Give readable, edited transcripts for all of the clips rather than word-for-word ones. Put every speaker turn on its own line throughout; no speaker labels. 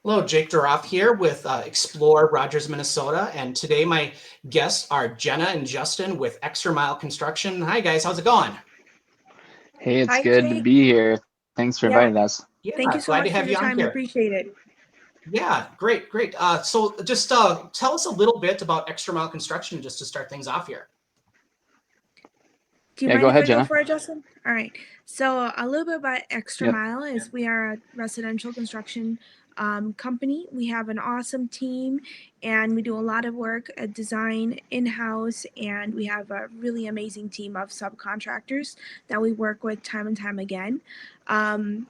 Hello, Jake Duroff here with Explore Rogers, Minnesota. And today my guests are Jenna and Justin with Xtra Mile Construction. Hi, guys. How's it going?
Hey, it's
Hi,
good to
Jake.
be here. Thanks for
Yeah,
inviting us.
thank
Yeah,
you so
glad to
much for
have
your
you on
time.
here.
Appreciate it.
Yeah, great, great. So just tell us a little bit about Xtra Mile Construction just to start things off here.
Do you
Yeah, go
mind if
ahead,
I go
Jenna.
for it, Justin? All right. So a little bit about Extra
Yep.
Mile is we are a residential construction company. We have an awesome team, and we do a lot of work at design in-house, and we have a really amazing team of subcontractors that we work with time and time again. Um,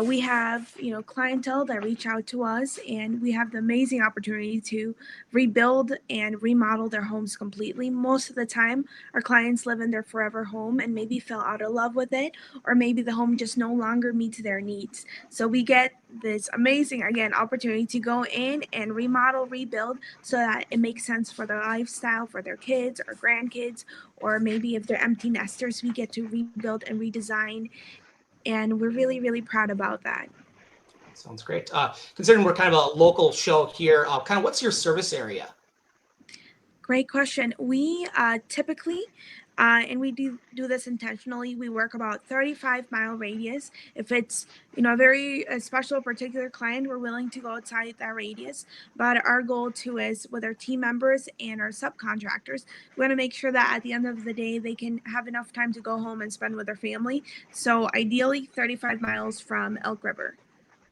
we have, clientele that reach out to us, and we have the amazing opportunity to rebuild and remodel their homes completely. Most of the time, our clients live in their forever home and maybe fell out of love with it, or maybe the home just no longer meets their needs. So we get this amazing, again, opportunity to go in and remodel, rebuild, so that it makes sense for their lifestyle, for their kids or grandkids, or maybe if they're empty nesters, we get to rebuild and redesign, and we're really, really proud about that.
Sounds great. Considering we're kind of a local show here, kind of what's your service area?
Great question. We typically, and we do this intentionally, we work about 35-mile radius. If it's, a very special particular client, we're willing to go outside that radius. But our goal too is with our team members and our subcontractors, we want to make sure that at the end of the day, they can have enough time to go home and spend with their family. So ideally 35 miles from Elk River.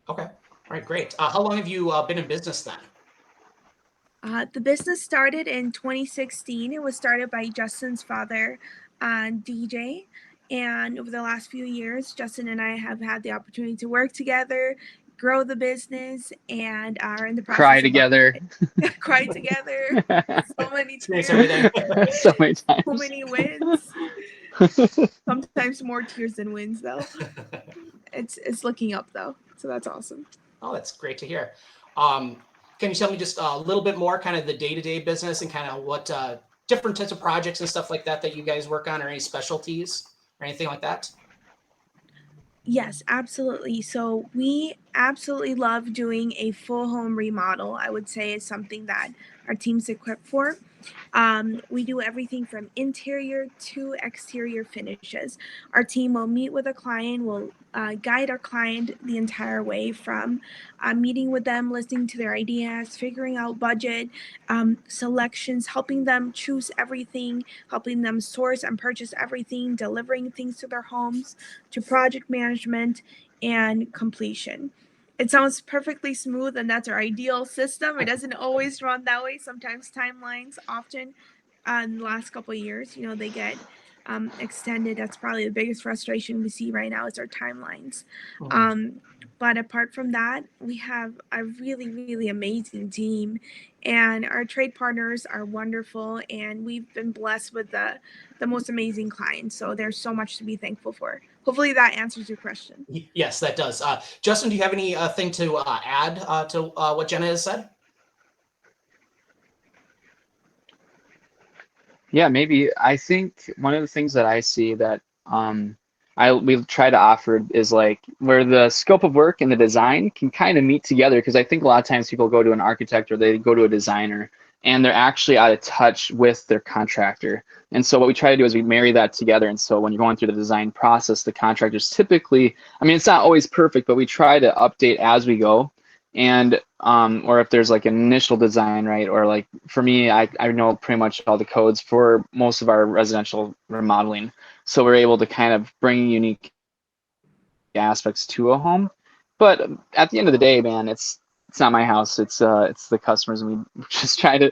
Okay. All right, great. How long have you been in business then?
The business started in 2016. It was started by Justin's father, DJ. And over the last few years, Justin and I have had the opportunity to work together, grow the business, and are in the
Cry
process of
together.
cry together. So many
Experience
tears,
everything.
So many
so
times.
many wins. Sometimes more tears than wins, though. It's looking up though, so that's awesome.
Oh, that's great to hear. Um, can you tell me just a little bit more, kind of the day-to-day business and kind of what different types of projects and stuff like that that you guys work on, or any specialties or anything like that?
Yes, absolutely. So we absolutely love doing a full home remodel. I would say is something that our team's equipped for. We do everything from interior to exterior finishes. Our team will meet with a client, will guide our client the entire way from meeting with them, listening to their ideas, figuring out budget, selections, helping them choose everything, helping them source and purchase everything, delivering things to their homes, to project management and completion. It sounds perfectly smooth, and that's our ideal system. It doesn't always run that way. Sometimes timelines, often in the last couple of years, they get extended. That's probably the biggest frustration we see right now is our timelines.
Mhm.
Um, but apart from that, we have a really, really amazing team, and our trade partners are wonderful, and we've been blessed with the most amazing clients. So there's so much to be thankful for. Hopefully that answers your question.
Yes, that does. Justin, do you have any thing to add to what Jenna has said?
Yeah, maybe. I think one of the things that I see that I we try to offer is like where the scope of work and the design can kind of meet together, because I think a lot of times people go to an architect or they go to a designer and they're actually out of touch with their contractor. And so what we try to do is we marry that together. And so when you're going through the design process, the contractors typically, I mean, it's not always perfect, but we try to update as we go. And or if there's like an initial design, right? Or like for me, I know pretty much all the codes for most of our residential remodeling. So we're able to kind of bring unique aspects to a home. But at the end of the day, man, it's not my house. It's the customers, and we just try to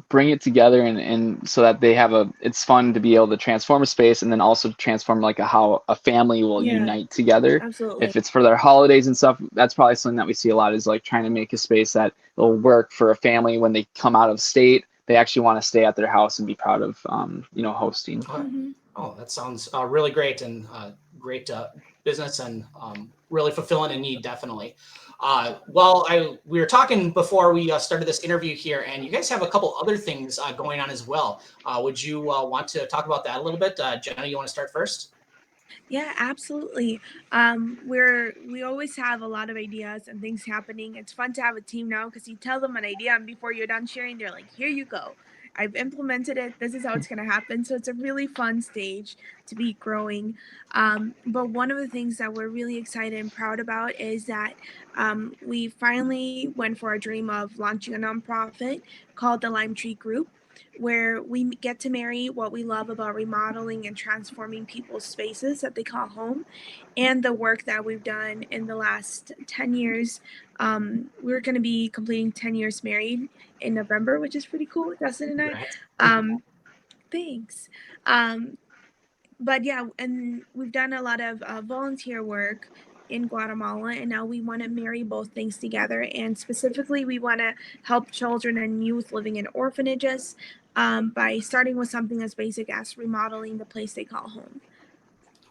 bring it together, and so that they have it's fun to be able to transform a space, and then also transform like how a family will
Yeah,
unite together.
absolutely.
If it's for their holidays and stuff, that's probably something that we see a lot, is like trying to make a space that will work for a family when they come out of state. They actually want to stay at their house and be proud of hosting.
Okay.
Mm-hmm.
Oh, that sounds really great and great business and really fulfilling a need, definitely. We were talking before we started this interview here, and you guys have a couple other things going on as well. Would you want to talk about that a little bit? Jenna, you want to start first?
Yeah, absolutely. We always have a lot of ideas and things happening. It's fun to have a team now because you tell them an idea, and before you're done sharing, they're like, "Here you go. I've implemented it. This is how it's going to happen." So it's a really fun stage to be growing. But one of the things that we're really excited and proud about is that we finally went for a dream of launching a nonprofit called the Lime Tree Group, where we get to marry what we love about remodeling and transforming people's spaces that they call home and the work that we've done in the last 10 years. We're going to be completing 10 years married in November, which is pretty cool, Justin and I.
Congrats.
Thanks. Um, but yeah, and we've done a lot of volunteer work in Guatemala, and now we want to marry both things together. And specifically, we want to help children and youth living in orphanages by starting with something as basic as remodeling the place they call home.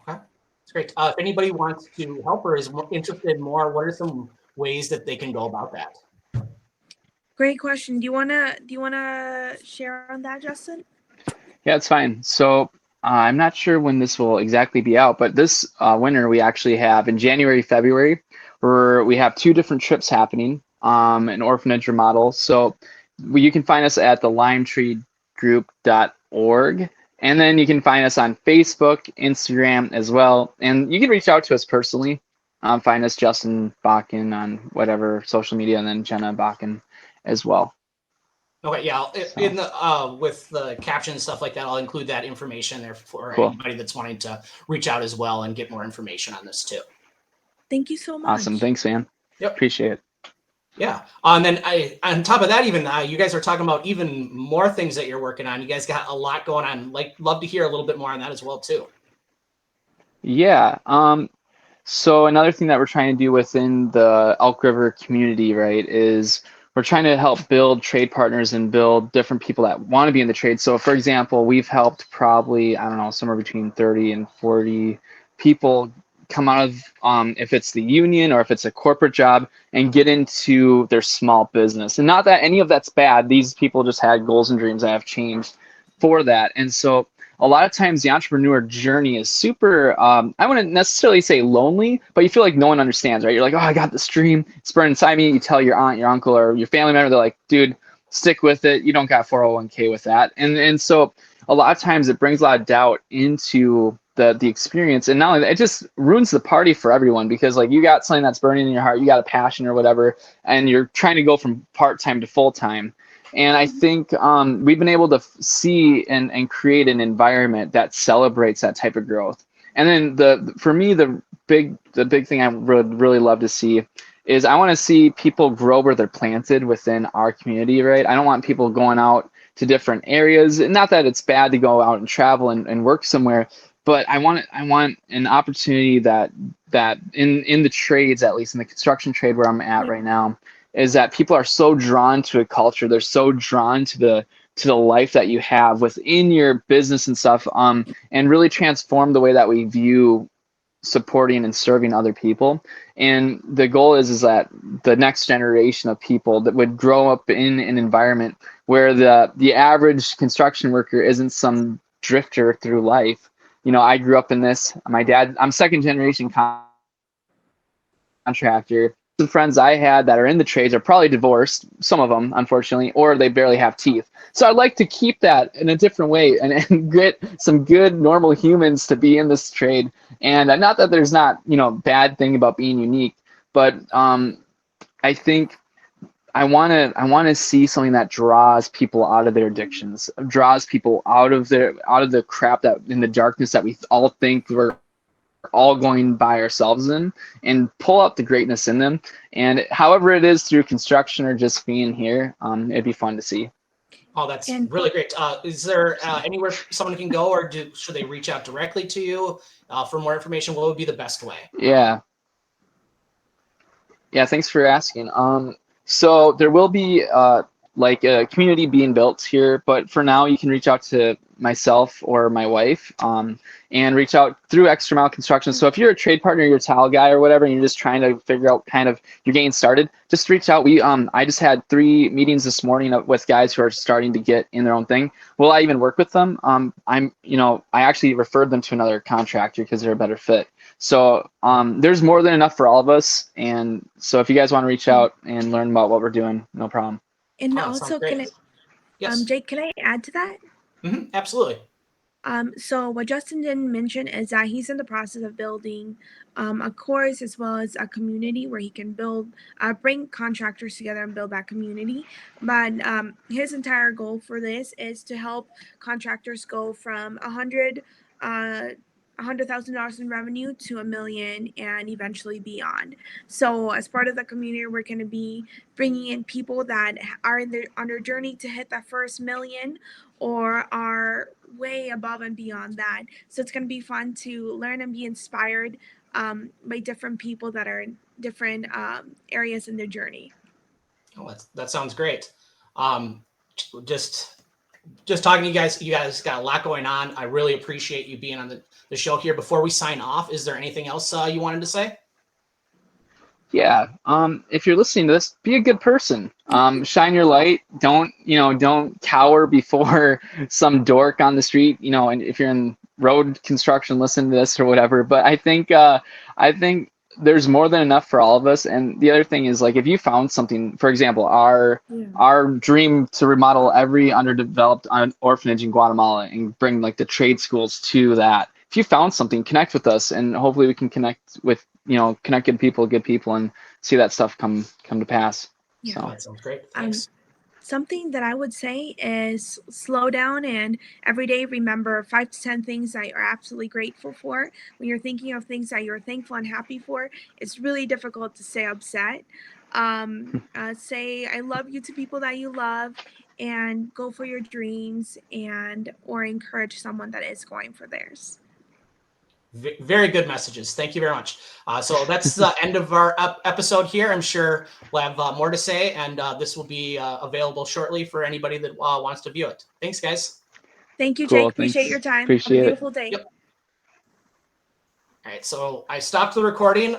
Okay, that's great. If anybody wants to help or is interested more, what are some ways that they can go about that?
Great question. Do you wanna share on that, Justin?
Yeah, it's fine. So I'm not sure when this will exactly be out, but this winter we actually have in January, February, where we have two different trips happening, an orphanage remodel. So you can find us at the limetreegroup.org. And then you can find us on Facebook, Instagram as well. And you can reach out to us personally. Find us Justin Bakken on whatever social media, and then Jenna Bakken as well.
Okay, yeah,
So
in the with the caption and stuff like that, I'll include that information there for
cool.
anybody that's wanting to reach out as well and get more information on this too.
Thank you so much.
Awesome. Thanks, man.
Yep.
Appreciate it.
Yeah. And then on top of that, even you guys are talking about even more things that you're working on. You guys got a lot going on. Like, love to hear a little bit more on that as well too.
Yeah. So another thing that we're trying to do within the Elk River community, right, is we're trying to help build trade partners and build different people that want to be in the trade. So for example, we've helped probably, I don't know, somewhere between 30 and 40 people come out of, if it's the union or if it's a corporate job, and get into their small business. And not that any of that's bad. These people just had goals and dreams that have changed for that. And so a lot of times the entrepreneur journey is super, I wouldn't necessarily say lonely, but you feel like no one understands, right? You're like, oh, I got this dream. It's burning inside me. You tell your aunt, your uncle, or your family member, they're like, dude, stick with it. You don't got 401k with that. And so a lot of times it brings a lot of doubt into the experience. And not only that, it just ruins the party for everyone, because like you got something that's burning in your heart, you got a passion or whatever, and you're trying to go from part-time to full-time. And I think we've been able to see and create an environment that celebrates that type of growth. And then for me, the big thing I would really love to see is I want to see people grow where they're planted within our community, right? I don't want people going out to different areas. Not that it's bad to go out and travel and work somewhere, but I want an opportunity that in the trades, at least in the construction trade where I'm at right now, is that people are so drawn to a culture. They're so drawn to the life that you have within your business and stuff, and really transform the way that we view supporting and serving other people. And the goal is that the next generation of people that would grow up in an environment where the average construction worker isn't some drifter through life. You know, I grew up in this. I'm second generation contractor. Some friends I had that are in the trades are probably divorced, some of them, unfortunately, or they barely have teeth. So I'd like to keep that in a different way and get some good, normal humans to be in this trade. And not that there's not, bad thing about being unique, but I think I want to see something that draws people out of their addictions, draws people out of the crap that in the darkness that we all think we're all going by ourselves in, and pull out the greatness in them. And however it is through construction or just being here, it'd be fun to see.
Oh, that's really great. Is there anywhere someone can go, or should they reach out directly to you for more information? What would be the best way?
Yeah, thanks for asking. So there will be like a community being built here. But for now, you can reach out to myself or my wife, and reach out through Xtra Mile Construction. So if you're a trade partner, you're a tile guy or whatever, and you're just trying to figure out kind of you're getting started, just reach out. I just had 3 meetings this morning with guys who are starting to get in their own thing. Will I even work with them? I actually referred them to another contractor because they're a better fit. So there's more than enough for all of us. And so if you guys want to reach out and learn about what we're doing, no problem.
And
Oh, that sounds
also,
great. Yes.
Jake, can I add to that?
Absolutely.
So what Justin didn't mention is that he's in the process of building a course as well as a community where he can bring contractors together and build that community. But his entire goal for this is to help contractors go from $100,000 in revenue to $1 million and eventually beyond. So as part of the community, we're going to be bringing in people that are on their journey to hit that first $1 million or are way above and beyond that. So it's going to be fun to learn and be inspired by different people that are in different areas in their journey.
Oh, that sounds great. Just talking to you guys got a lot going on. I really appreciate you being on the show here. Before we sign off, is there anything else you wanted to say?
Yeah. If you're listening to this, be a good person. Shine your light. Don't cower before some dork on the street. And if you're in road construction, listen to this or whatever. But I think there's more than enough for all of us. And the other thing is, like, if you found something, for example, our dream to remodel every underdeveloped orphanage in Guatemala and bring like the trade schools to that. If you found something, connect with us, and hopefully we can connect good people, and see that stuff come to pass.
Yeah.
So
that sounds great. Thanks.
Something that I would say is slow down and every day remember 5 to 10 things that you're absolutely grateful for. When you're thinking of things that you're thankful and happy for, it's really difficult to stay upset. Say I love you to people that you love, and go for your dreams, or encourage someone that is going for theirs.
Very good messages. Thank you very much. So that's the end of our episode here. I'm sure we'll have more to say, and this will be available shortly for anybody that wants to view it. Thanks, guys.
Thank you,
cool,
Jake. Appreciate
thanks.
your time.
Appreciate
Have a beautiful day.
Yep. All right, so I stopped the recording.